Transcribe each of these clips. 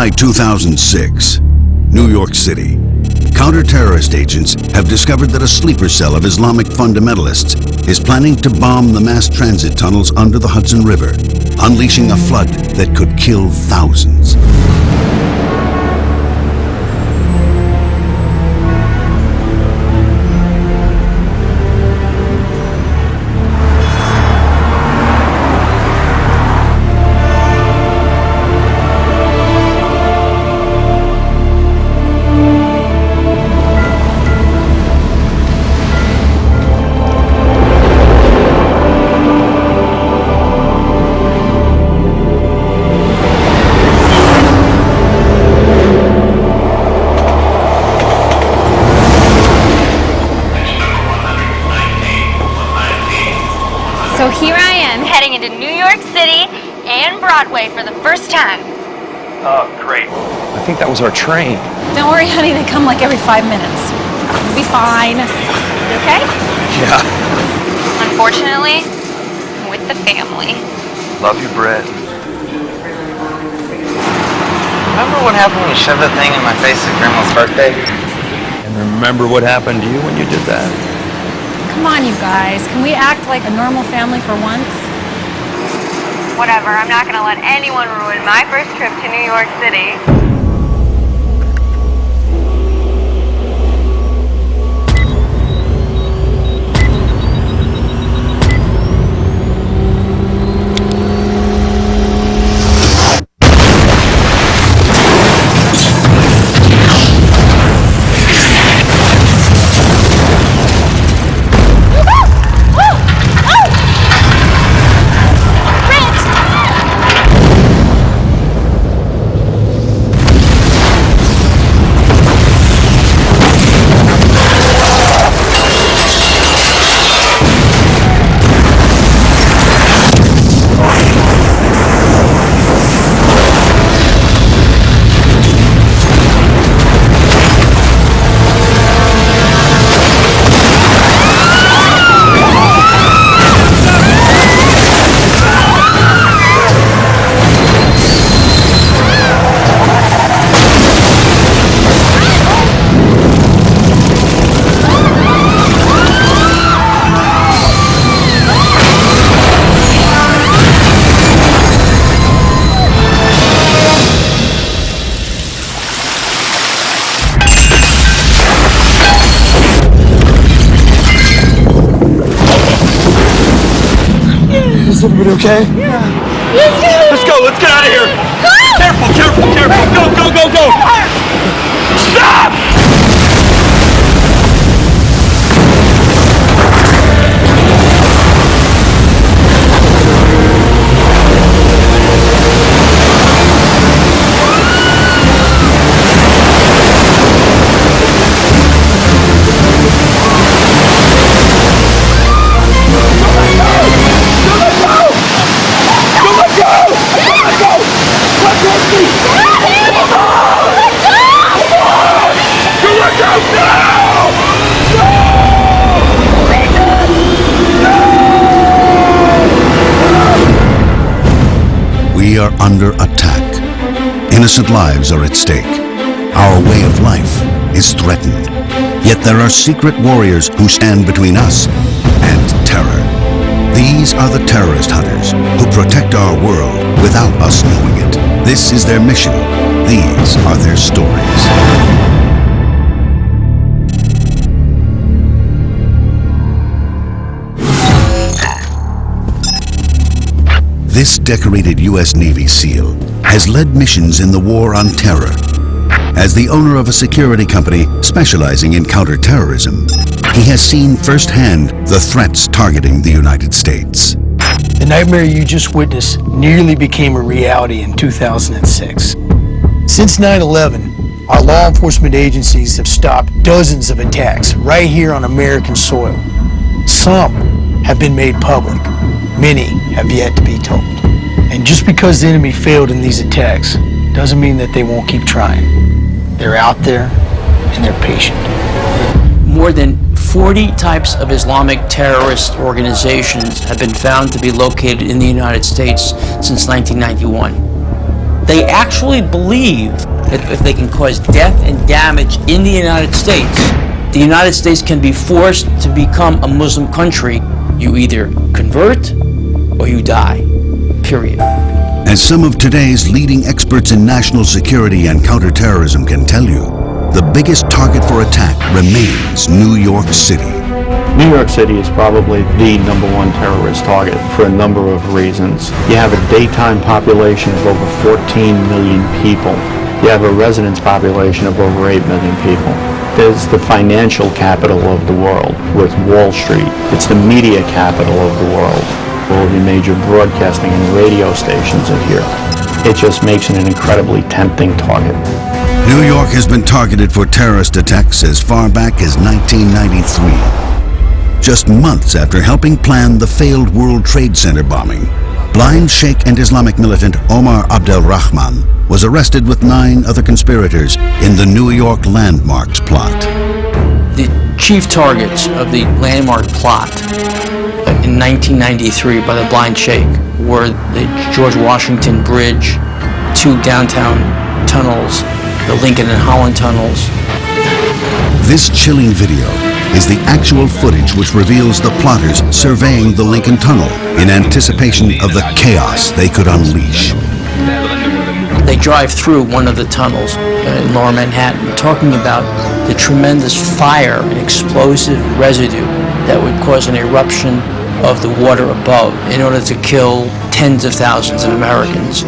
July 2006, New York City. Counter-terrorist agents have discovered that a sleeper cell of Islamic fundamentalists is planning to bomb the mass transit tunnels under the Hudson River, unleashing a flood that could kill thousands. So here I am, heading into New York City and Broadway for the first time. Oh, great. I think that was our train. Don't worry, honey, they come like every 5 minutes. You'll be fine. You okay? Yeah. Unfortunately, I'm with the family. Love you, Brett. Remember what happened when you shoved that thing in my face at Grandma's birthday? And remember what happened to you when you did that? Come on, you guys. Can we act like a normal family for once? Whatever, I'm not gonna let anyone ruin my first trip to New York City. Is everybody okay? Yeah. Let's go, let's get out of here! Careful, careful, careful! Go, go, go, go! Stop! We are under attack. Innocent lives are at stake. Our way of life is threatened. Yet there are secret warriors who stand between us and terror. These are the terrorist hunters who protect our world without us knowing it. This is their mission. These are their stories. This decorated U.S. Navy SEAL has led missions in the war on terror. As the owner of a security company specializing in counterterrorism, he has seen firsthand the threats targeting the United States. The nightmare you just witnessed nearly became a reality in 2006. Since 9/11, our law enforcement agencies have stopped dozens of attacks right here on American soil. Some have been made public. Many have yet to be told. And just because the enemy failed in these attacks doesn't mean that they won't keep trying. They're out there and they're patient. More than 40 types of Islamic terrorist organizations have been found to be located in the United States since 1991. They actually believe that if they can cause death and damage in the United States can be forced to become a Muslim country. You either convert or you die. Period. As some of today's leading experts in national security and counterterrorism can tell you, the biggest target for attack remains New York City. New York City is probably the #1 terrorist target for a number of reasons. You have a daytime population of over 14 million people. You have a residence population of over 8 million people. There's the financial capital of the world with Wall Street. It's the media capital of the world. All of your major broadcasting and radio stations are here. It just makes it an incredibly tempting target. New York has been targeted for terrorist attacks as far back as 1993. Just months after helping plan the failed World Trade Center bombing, blind Sheikh and Islamic militant Omar Abdel Rahman was arrested with 9 other conspirators in the New York Landmarks plot. The chief targets of the Landmark plot in 1993 by the blind Sheikh were the George Washington Bridge, 2 downtown tunnels, the Lincoln and Holland tunnels. This chilling video is the actual footage which reveals the plotters surveying the Lincoln Tunnel in anticipation of the chaos they could unleash. They drive through one of the tunnels in Lower Manhattan, talking about the tremendous fire and explosive residue that would cause an eruption of the water above in order to kill tens of thousands of Americans.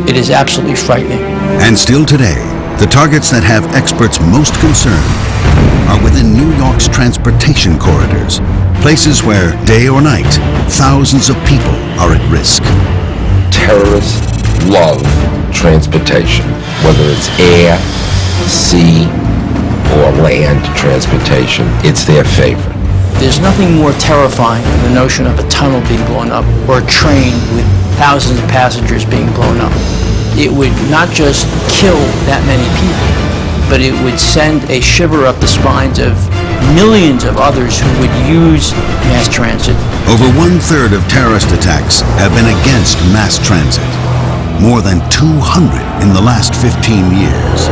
It is absolutely frightening. And still today, the targets that have experts most concerned are within New York's transportation corridors, places where, day or night, thousands of people are at risk. Terrorists love transportation, whether it's air, sea, or land transportation. It's their favorite. There's nothing more terrifying than the notion of a tunnel being blown up or a train with thousands of passengers being blown up. It would not just kill that many people, but it would send a shiver up the spines of millions of others who would use mass transit. Over 1/3 of terrorist attacks have been against mass transit. More than 200 in the last 15 years.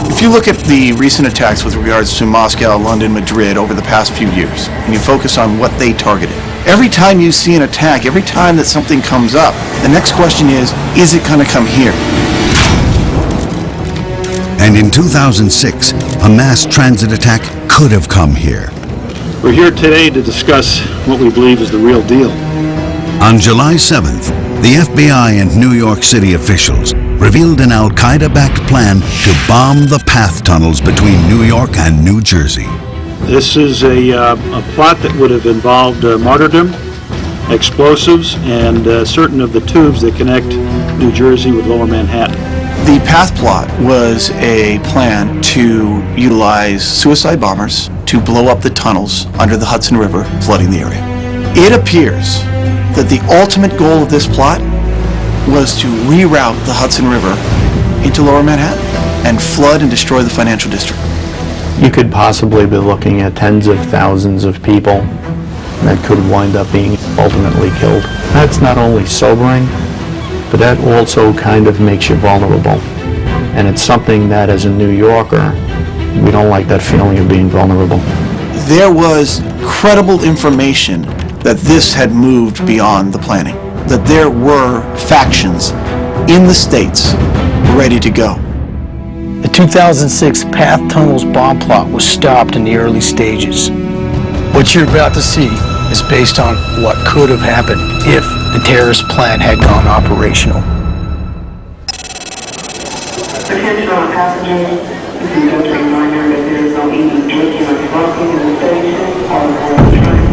If you look at the recent attacks with regards to Moscow, London, Madrid over the past few years, and you focus on what they targeted, every time you see an attack, every time that something comes up, the next question is it going to come here? And in 2006, a mass transit attack could have come here. We're here today to discuss what we believe is the real deal. On July 7th, the FBI and New York City officials revealed an al-Qaeda-backed plan to bomb the path tunnels between New York and New Jersey. This is a plot that would have involved martyrdom, explosives, and certain of the tubes that connect New Jersey with Lower Manhattan. The path plot was a plan to utilize suicide bombers to blow up the tunnels under the Hudson River, flooding the area. It appears that the ultimate goal of this plot was to reroute the Hudson River into Lower Manhattan and flood and destroy the financial district. You could possibly be looking at tens of thousands of people that could wind up being ultimately killed. That's not only sobering, but that also kind of makes you vulnerable. And it's something that, as a New Yorker, we don't like that feeling of being vulnerable. There was credible information that this had moved beyond the planning, that there were factions in the states ready to go. The 2006 Path Tunnels bomb plot was stopped in the early stages. What you're about to see is based on what could have happened if the terrorist plan had gone operational. Attention all passengers, this is just a reminder that there is no eating, drinking, or smoking in the station or on the train.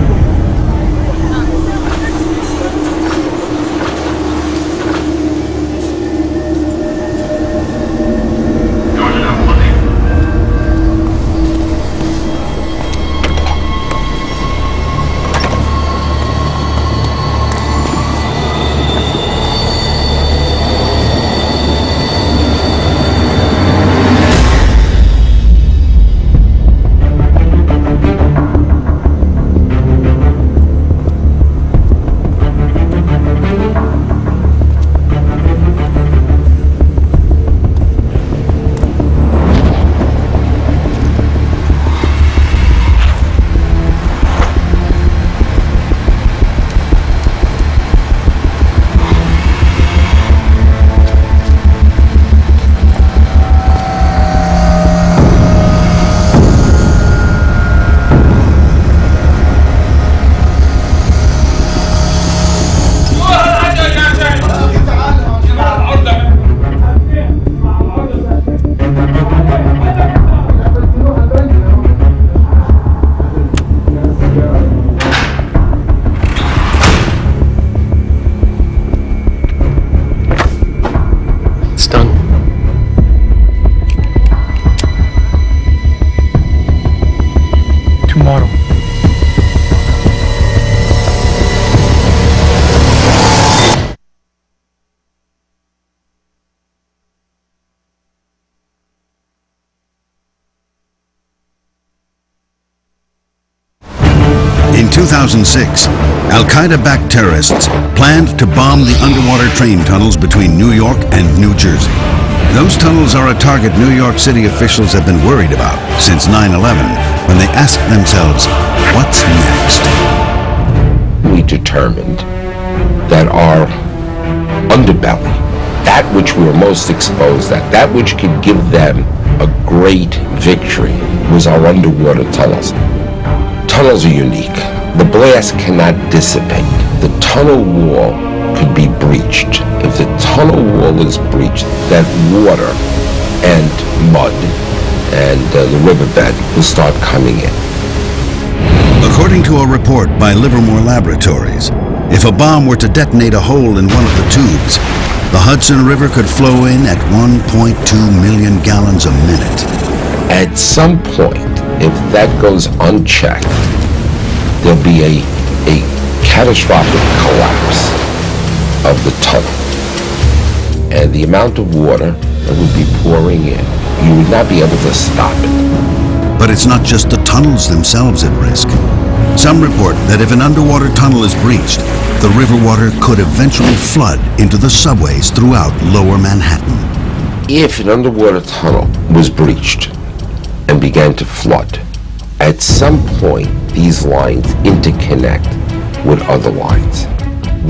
2006, Al-Qaeda-backed terrorists planned to bomb the underwater train tunnels between New York and New Jersey. Those tunnels are a target New York City officials have been worried about since 9/11, when they asked themselves, what's next? We determined that our underbelly, that which we were most exposed at, that which could give them a great victory, was our underwater tunnels. Tunnels are unique. The blast cannot dissipate. The tunnel wall could be breached. If the tunnel wall is breached, that water and mud and the riverbed will start coming in. According to a report by Livermore Laboratories, if a bomb were to detonate a hole in one of the tubes, the Hudson River could flow in at 1.2 million gallons a minute. At some point, if that goes unchecked, there'll be a catastrophic collapse of the tunnel. And the amount of water that would be pouring in, you would not be able to stop it. But it's not just the tunnels themselves at risk. Some report that if an underwater tunnel is breached, the river water could eventually flood into the subways throughout Lower Manhattan. If an underwater tunnel was breached and began to flood, at some point these lines interconnect with other lines.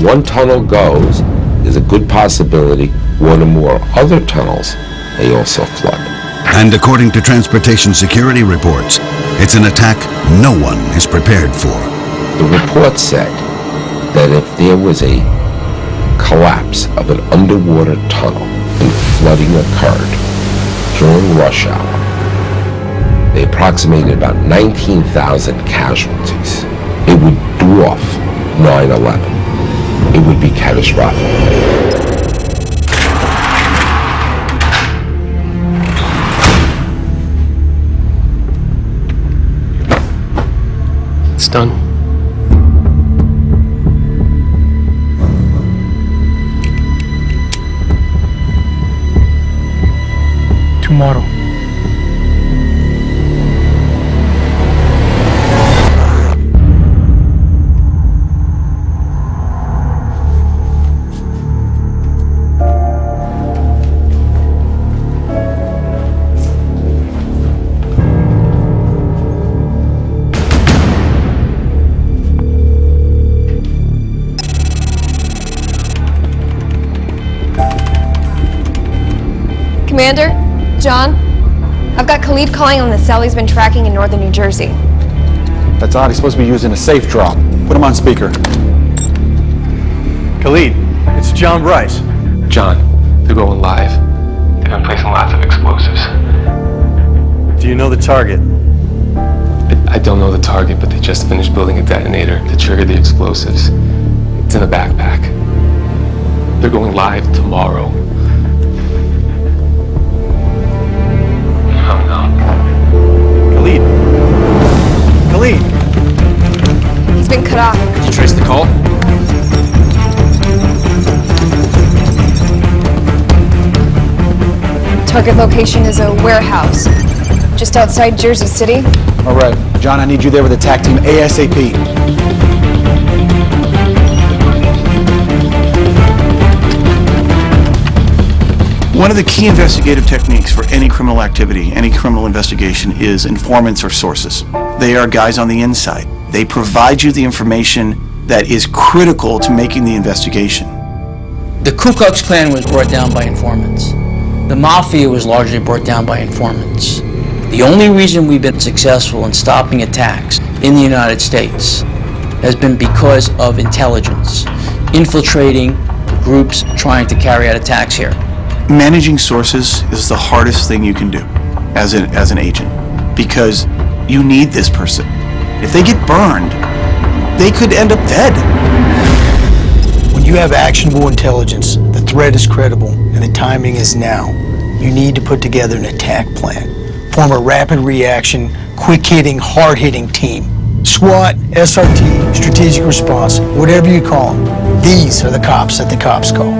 One tunnel goes, there's a good possibility one or more other tunnels may also flood. And according to transportation security reports, it's an attack no one is prepared for. The report said that if there was a collapse of an underwater tunnel and flooding occurred during rush hour, they approximated about 19,000 casualties. It would dwarf 9/11. It would be catastrophic. It's done. Tomorrow. Commander, John, I've got Khalid calling on the cell he's been tracking in northern New Jersey. That's odd. He's supposed to be using a safe drop. Put him on speaker. Khalid, it's John Bryce. John, they're going live. They've been placing lots of explosives. Do you know the target? I don't know the target, but they just finished building a detonator to trigger the explosives. It's in a backpack. They're going live tomorrow. Oh no. Khalid. Khalid! He's been cut off. Did you trace the call? Target location is a warehouse just outside Jersey City. All right. John, I need you there with the TAC team ASAP. One of the key investigative techniques for any criminal activity, any criminal investigation, is informants or sources. They are guys on the inside. They provide you the information that is critical to making the investigation. The Ku Klux Klan was brought down by informants. The Mafia was largely brought down by informants. The only reason we've been successful in stopping attacks in the United States has been because of intelligence, infiltrating groups trying to carry out attacks here. Managing sources is the hardest thing you can do as an agent, because you need this person. If they get burned, they could end up dead. When you have actionable intelligence, the threat is credible, and the timing is now. You need to put together an attack plan. Form a rapid reaction, quick-hitting, hard-hitting team. SWAT, SRT, strategic response, whatever you call them. These are the cops that the cops call.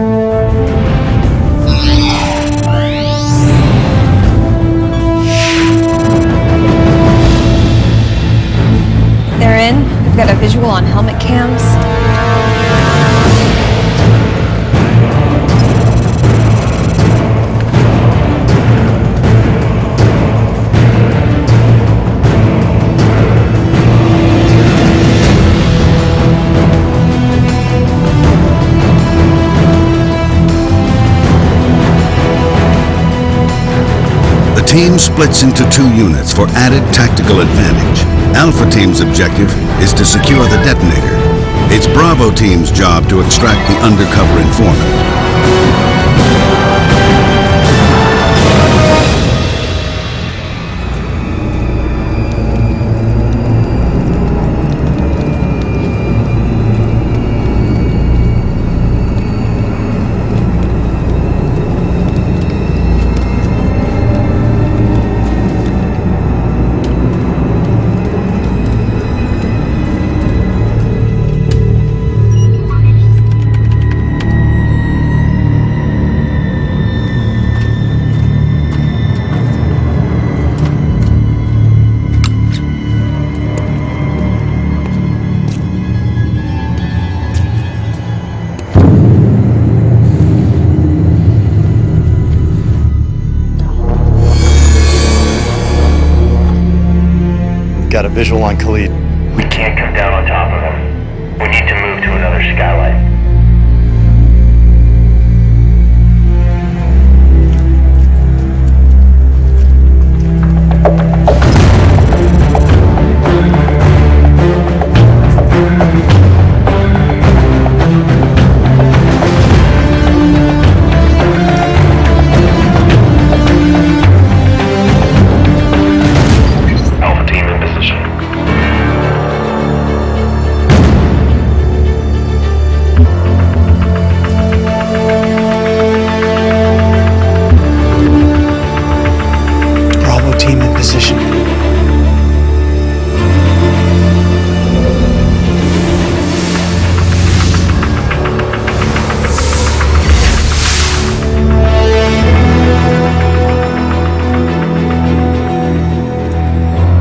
They're in. We've got a visual on helmet cams? The team splits into 2 units for added tactical advantage. Alpha Team's objective is to secure the detonator. It's Bravo Team's job to extract the undercover informant. Got a visual on Khalid. We can't come down on top of him. We need to move to another skylight.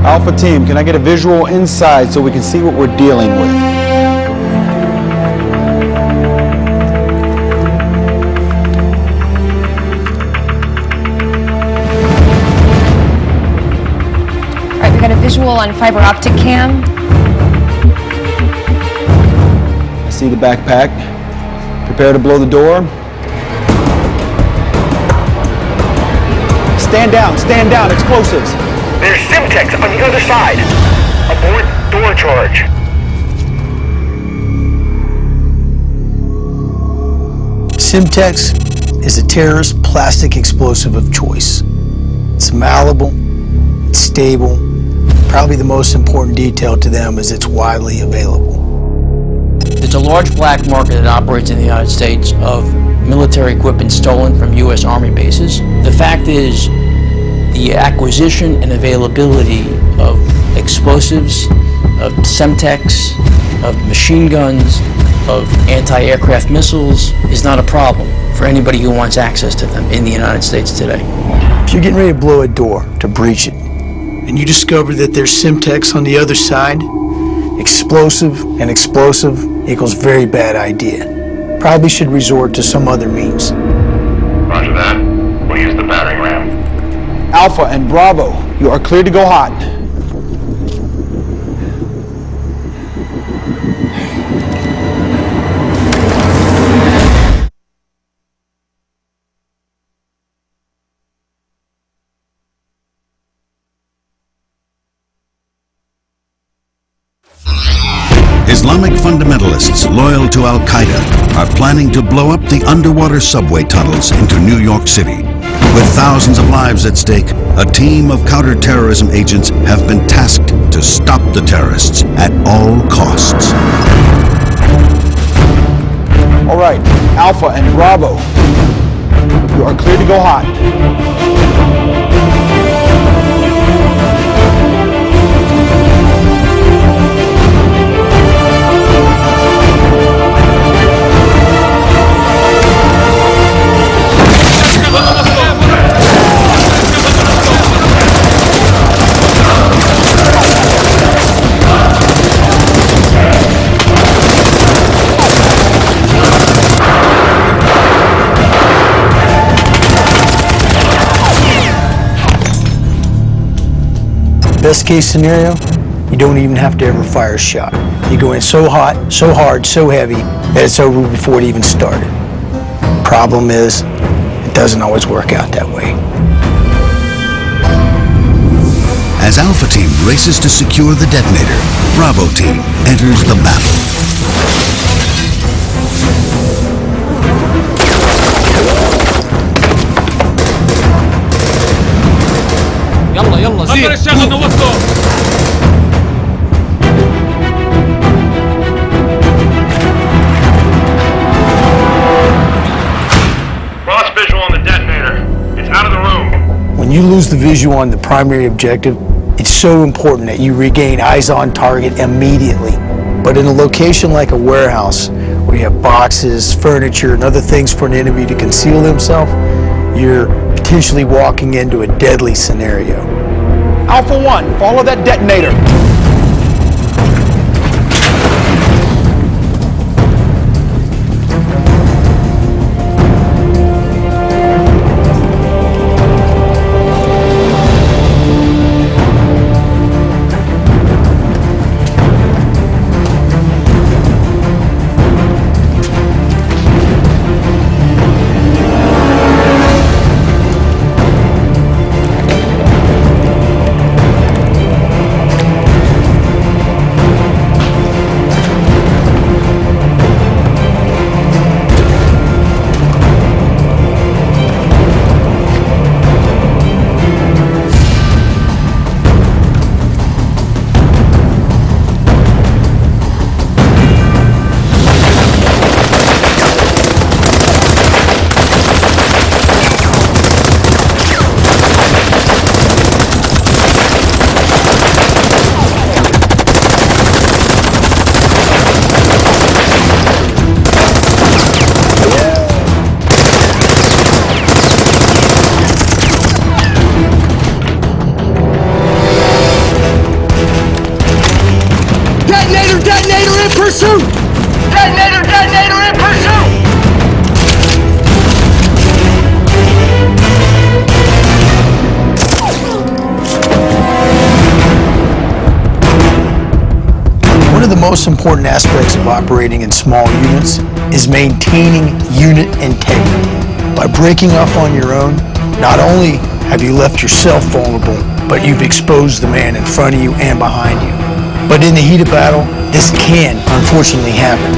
Alpha Team, can I get a visual inside so we can see what we're dealing with? All right, we got a visual on fiber optic cam. I see the backpack. Prepare to blow the door. Stand down, explosives. There's Simtex on the other side. Abort door charge. Simtex is a terrorist plastic explosive of choice. It's malleable, it's stable. Probably the most important detail to them is it's widely available. There's a large black market that operates in the United States of military equipment stolen from U.S. Army bases. The fact is, the acquisition and availability of explosives, of Semtex, of machine guns, of anti-aircraft missiles is not a problem for anybody who wants access to them in the United States today. If you're getting ready to blow a door to breach it, and you discover that there's Simtex on the other side, explosive and explosive equals very bad idea. Probably should resort to some other means. Roger that. We'll use the battering ram. Alpha and Bravo, you are cleared to go hot. Islamic fundamentalists loyal to Al-Qaeda are planning to blow up the underwater subway tunnels into New York City. With thousands of lives at stake, a team of counter-terrorism agents have been tasked to stop the terrorists at all costs. All right, Alpha and Bravo, you are cleared to go hot. Best case scenario, you don't even have to ever fire a shot. You go in so hot, so hard, so heavy that it's over before it even started. Problem is, it doesn't always work out that way. As Alpha Team races to secure the detonator, Bravo Team enters the battle. يلا يلا زين اقدر اشتغل نوصله Lost visual on the detonator. It's out of the room. When you lose the visual on the primary objective, it's so important that you regain eyes on target immediately. But in a location like a warehouse, where you have boxes, furniture, and other things for an enemy to conceal themselves, you're potentially walking into a deadly scenario. Alpha 1, follow that detonator. Detonator in pursuit! Detonator in pursuit! One of the most important aspects of operating in small units is maintaining unit integrity. By breaking up on your own, not only have you left yourself vulnerable, but you've exposed the man in front of you and behind you. But in the heat of battle, this can unfortunately happen.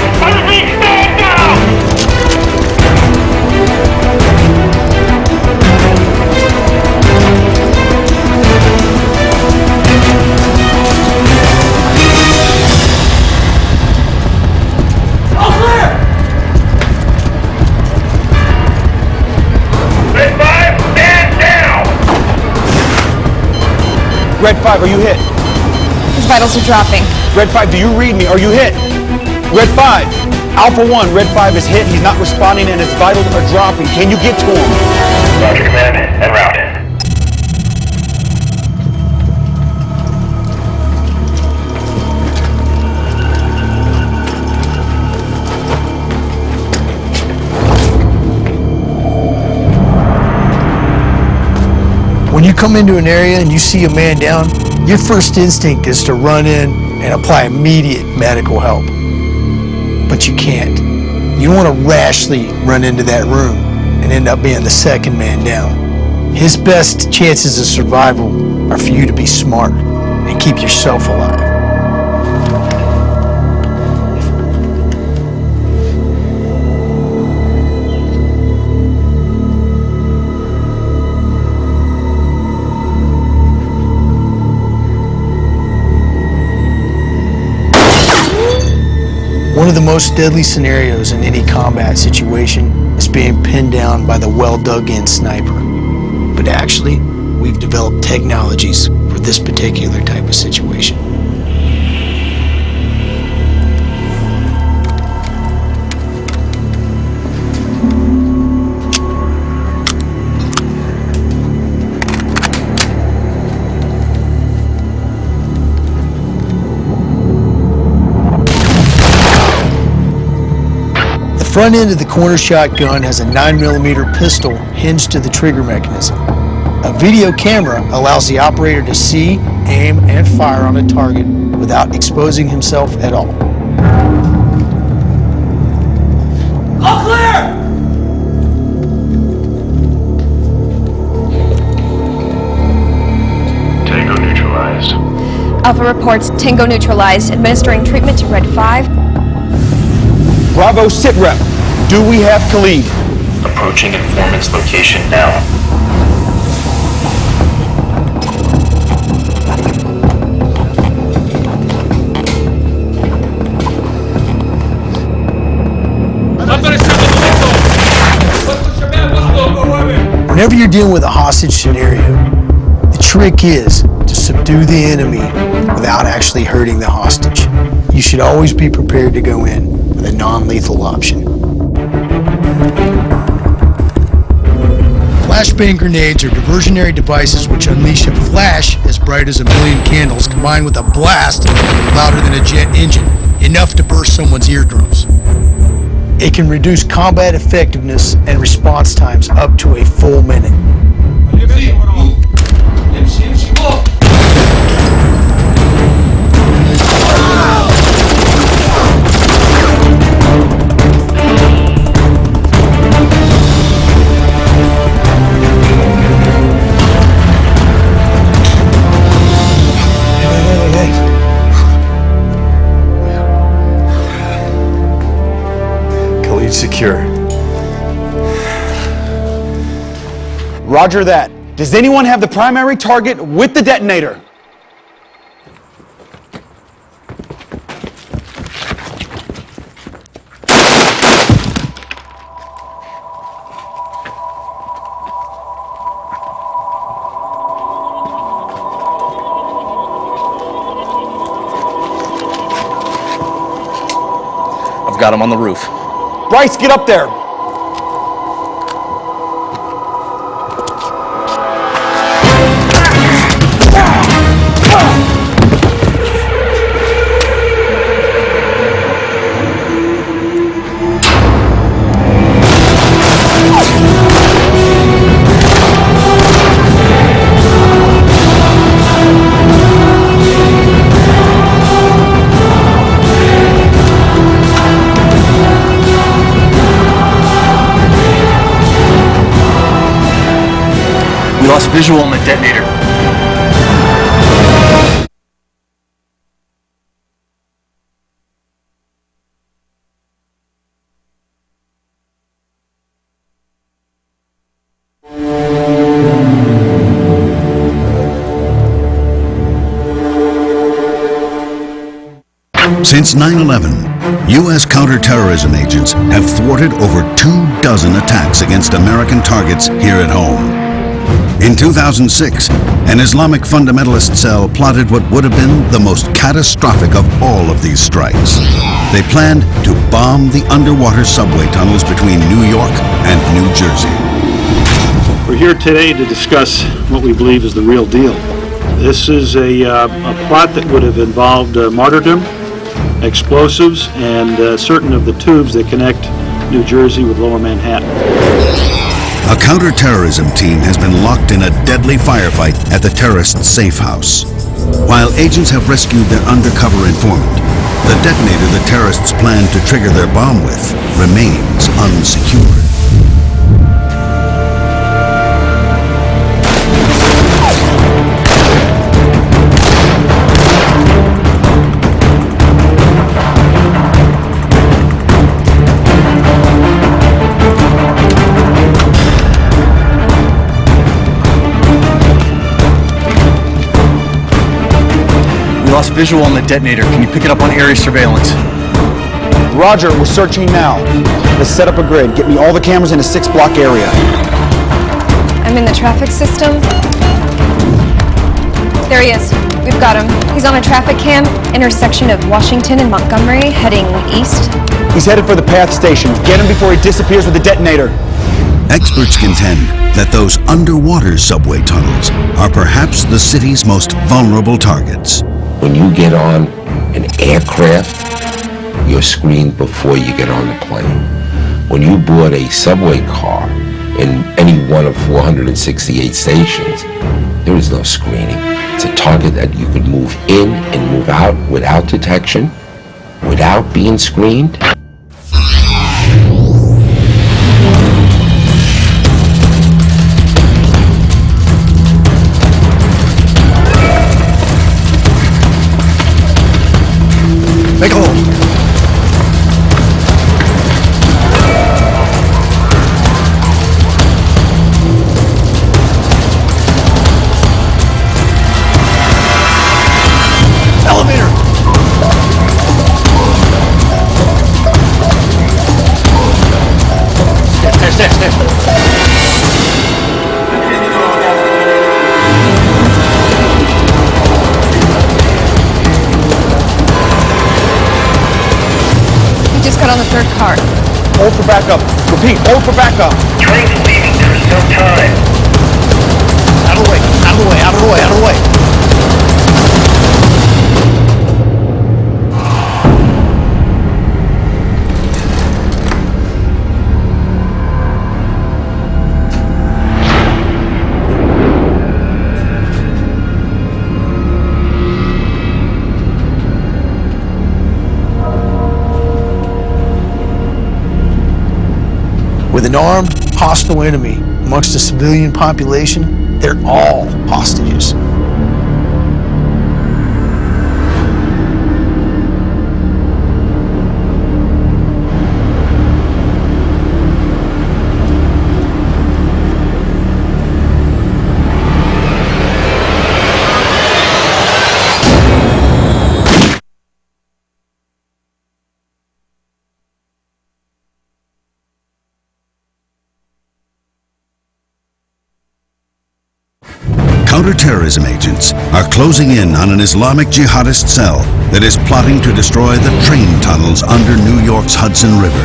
Stand down! Stand down! Red 5, are you hit? His vitals are dropping. Red 5, do you read me? Are you hit? Red 5, Alpha 1, Red 5 is hit. He's not responding and his vitals are dropping. Can you get to him? Roger, command, en route. When you come into an area and you see a man down, your first instinct is to run in and apply immediate medical help. But you can't. You don't want to rashly run into that room and end up being the second man down. His best chances of survival are for you to be smart and keep yourself alive. One of the most deadly scenarios in any combat situation is being pinned down by the well-dug-in sniper. But actually, we've developed technologies for this particular type of situation. The front end of the corner shotgun has a 9mm pistol hinged to the trigger mechanism. A video camera allows the operator to see, aim, and fire on a target without exposing himself at all. All clear! Tango neutralized. Alpha reports Tango neutralized, administering treatment to Red 5. Bravo sit rep. Do we have Khalid? Approaching informant's location now. Whenever you're dealing with a hostage scenario, the trick is to subdue the enemy without actually hurting the hostage. You should always be prepared to go in with a non-lethal option. Flashbang grenades are diversionary devices which unleash a flash as bright as a million candles combined with a blast louder than a jet engine, enough to burst someone's eardrums. It can reduce combat effectiveness and response times up to a full minute. Secure. Roger that. Does anyone have the primary target with the detonator? I've got him on the roof. Bryce, get up there. We lost visual on the detonator. Since 9/11, U.S. counterterrorism agents have thwarted over 24 attacks against American targets here at home. In 2006, an Islamic fundamentalist cell plotted what would have been the most catastrophic of all of these strikes. They planned to bomb the underwater subway tunnels between New York and New Jersey. We're here today to discuss what we believe is the real deal. This is a plot that would have involved martyrdom, explosives, and certain of the tubes that connect New Jersey with Lower Manhattan. A counterterrorism team has been locked in a deadly firefight at the terrorists' safe house. While agents have rescued their undercover informant, the detonator the terrorists plan to trigger their bomb with remains unsecured. Lost visual on the detonator. Can you pick it up on area surveillance? Roger, we're searching now. Let's set up a grid. Get me all the cameras in a 6-block area. I'm in the traffic system. There he is. We've got him. He's on a traffic cam, intersection of Washington and Montgomery, heading east. He's headed for the PATH station. Get him before he disappears with the detonator. Experts contend that those underwater subway tunnels are perhaps the city's most vulnerable targets. When you get on an aircraft, you're screened before you get on the plane. When you board a subway car, in any one of 468 stations. There is no screening. It's a target that you could move in and move out without detection, without being screened. Make a hole. Elevator. Stairs. We just got on the third car. Hold for backup. Repeat, hold for backup. Train's leaving. There's no time. Out of the way. Out of the way. Out of the way. Out of the way. With an armed, hostile enemy amongst the civilian population, they're all hostages. Counterterrorism agents are closing in on an Islamic jihadist cell that is plotting to destroy the train tunnels under New York's Hudson River.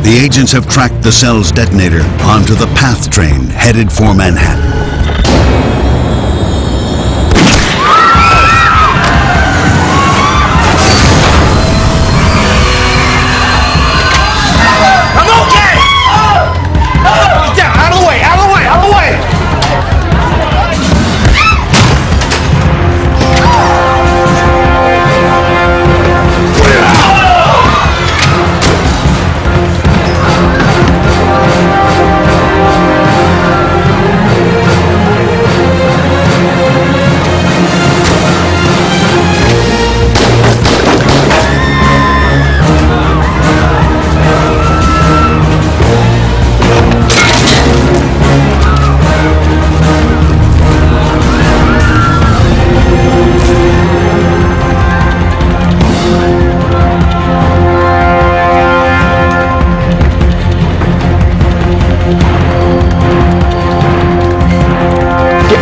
The agents have tracked the cell's detonator onto the PATH train headed for Manhattan. I'm okay! Get down! Out of the way! Out of the way! Out of the way!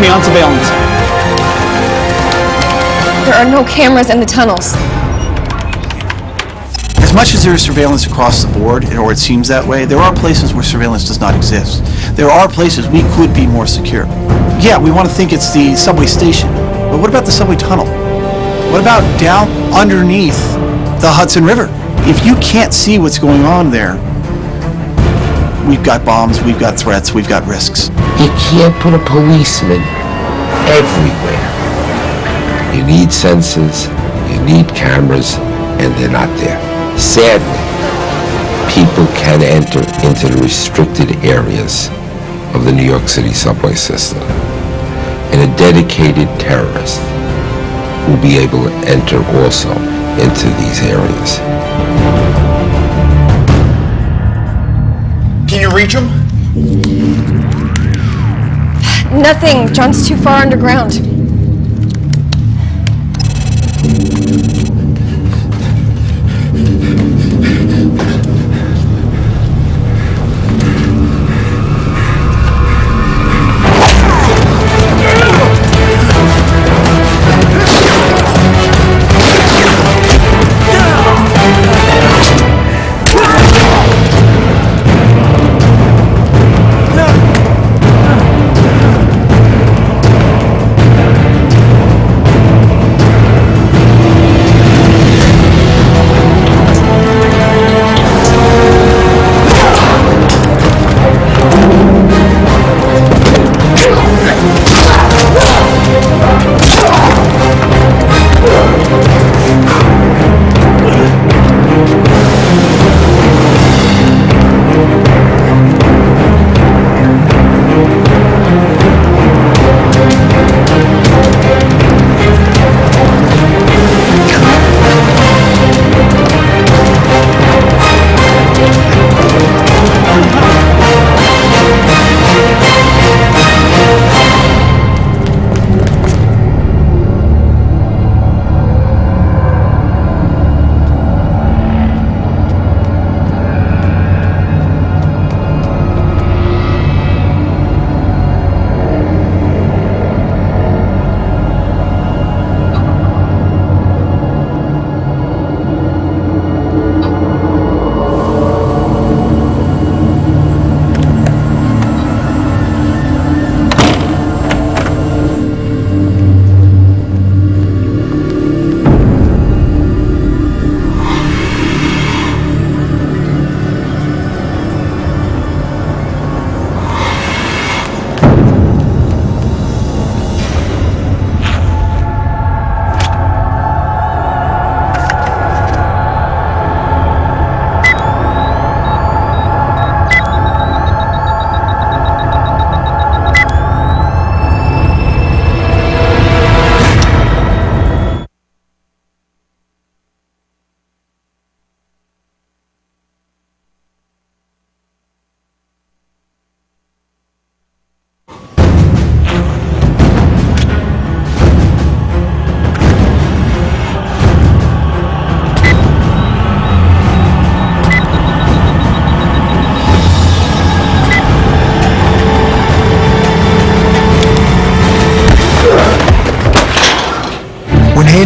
Me on surveillance. There are no cameras in the tunnels. As much as there is surveillance across the board, or it seems that way, there are places where surveillance does not exist. There are places we could be more secure. Yeah, we want to think it's the subway station, but what about the subway tunnel? What about down underneath the Hudson River? If you can't see what's going on there, we've got bombs, we've got threats, we've got risks. You can't put a policeman everywhere. You need sensors, you need cameras, and they're not there. Sadly, people can enter into the restricted areas of the New York City subway system. And a dedicated terrorist will be able to enter also into these areas. Can you reach him? Nothing. John's too far underground.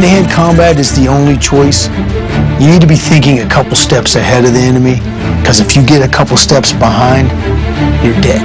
hand-to-hand combat is the only choice, you need to be thinking a couple steps ahead of the enemy, because if you get a couple steps behind, you're dead.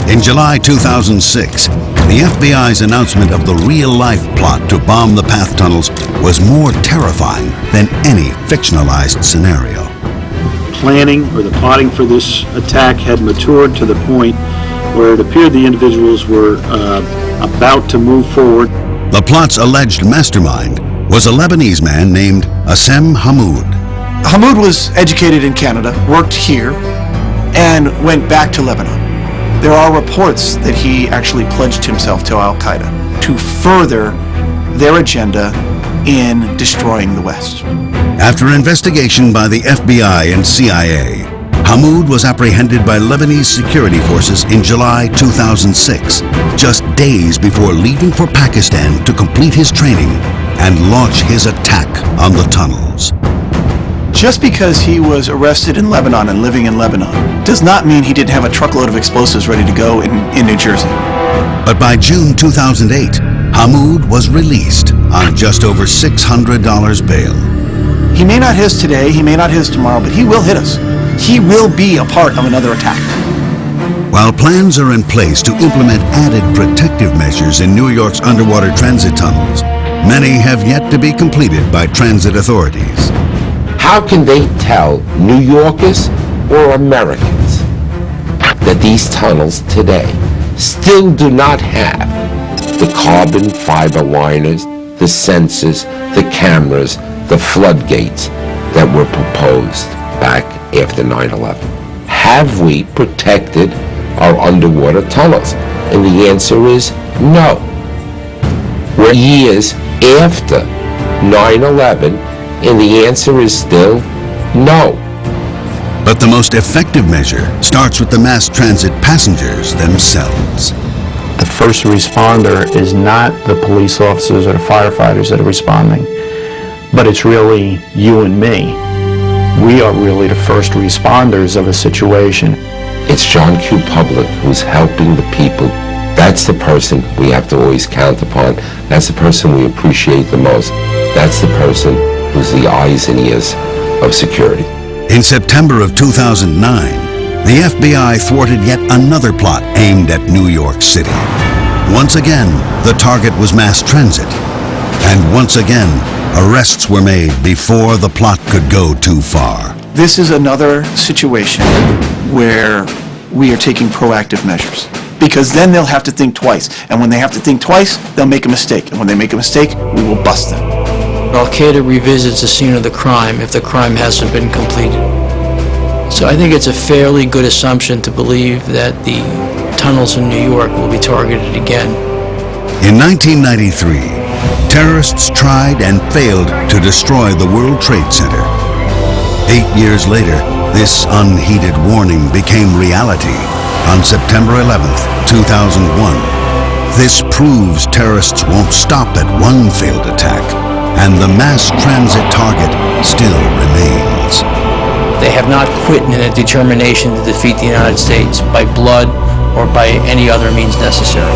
In July 2006, the FBI's announcement of the real-life plot to bomb the path tunnels was more terrifying than any fictionalized scenario. Planning or the plotting for this attack had matured to the point where it appeared the individuals were about to move forward. The plot's alleged mastermind was a Lebanese man named Assem Hammoud. Hammoud was educated in Canada, worked here, and went back to Lebanon. There are reports that he actually pledged himself to Al-Qaeda to further their agenda in destroying the West. After investigation by the FBI and CIA, Hammoud was apprehended by Lebanese security forces in July 2006, just days before leaving for Pakistan to complete his training and launch his attack on the tunnels. Just because he was arrested in Lebanon and living in Lebanon does not mean he didn't have a truckload of explosives ready to go in New Jersey. But by June 2008, Hammoud was released on just over $600 bail. He may not hit us today, he may not hit us tomorrow, but he will hit us. He will be a part of another attack. While plans are in place to implement added protective measures in New York's underwater transit tunnels, many have yet to be completed by transit authorities. How can they tell New Yorkers or Americans that these tunnels today still do not have the carbon fiber liners, the sensors, the cameras, the floodgates that were proposed back after 9/11? Have we protected our underwater tunnels? And the answer is no. We're years after 9/11, and the answer is still no. But the most effective measure starts with the mass transit passengers themselves. The first responder is not the police officers or the firefighters that are responding, but it's really you and me. We are really the first responders of a situation. It's John Q. Public who's helping the people. That's the person we have to always count upon. That's the person we appreciate the most. That's the person who's the eyes and ears of security. In September of 2009, the FBI thwarted yet another plot aimed at New York City. Once again, the target was mass transit. And once again, arrests were made before the plot could go too far. This is another situation where we are taking proactive measures, because then they'll have to think twice. And when they have to think twice, they'll make a mistake. And when they make a mistake, we will bust them. Al-Qaeda revisits the scene of the crime if the crime hasn't been completed. So I think it's a fairly good assumption to believe that the tunnels in New York will be targeted again. In 1993, terrorists tried and failed to destroy the World Trade Center. 8 years later, this unheeded warning became reality on September 11th, 2001. This proves terrorists won't stop at one failed attack, and the mass transit target still remains. They have not quit in a determination to defeat the United States by blood or by any other means necessary.